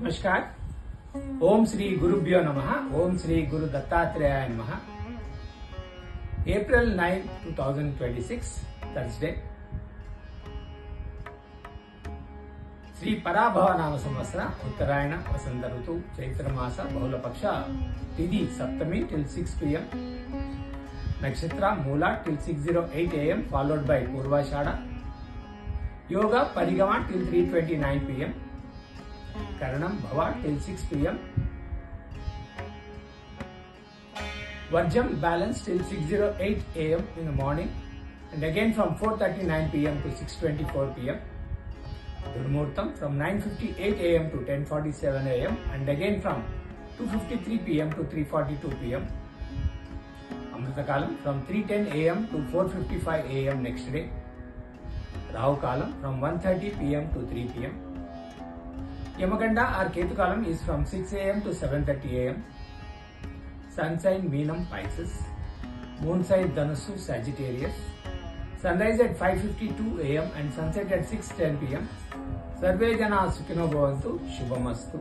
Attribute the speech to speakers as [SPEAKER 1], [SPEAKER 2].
[SPEAKER 1] नमस्कार। ओम श्री गुरुभ्यो नमः। ओम श्री गुरु दत्तात्रेयाय नमः। April 9, 2026, Thursday. శ్రీ పరాభవ నామ సంవత్సర ఉత్తరాయణ వసంత ఋతు చైత్రమాస బహుళపక్ష తిథి సప్తమి till 6 p.m. నక్షత్ర మూల till 6:08 a.m. followed by Purvashadha. Yoga పరిగమ till 3:29 p.m. కరణం భవ till 6 p.m. Varjam balance till 6:08 a.m. in the morning and again from 4:39 p.m. to 6:24 p.m. Durmurtam from 9:58 a.m. to 10:47 a.m. and again from 2:53 p.m. to 3:42 p.m. Amrita Kalam from 3:10 a.m. to 4:55 a.m. next day. Rahu Kalam from 1:30 p.m. to 3 p.m. Yamaganda or Ketu Kalam is from 6 a.m. to 7:30 a.m. Sun sign Meenam Pisces, Moon sign Dhanusu Sagittarius. Sunrise at 5:52 a.m. and sunset at 6:10 p.m. Sarve Jana Sukhino Bhavantu, Shubhamastu.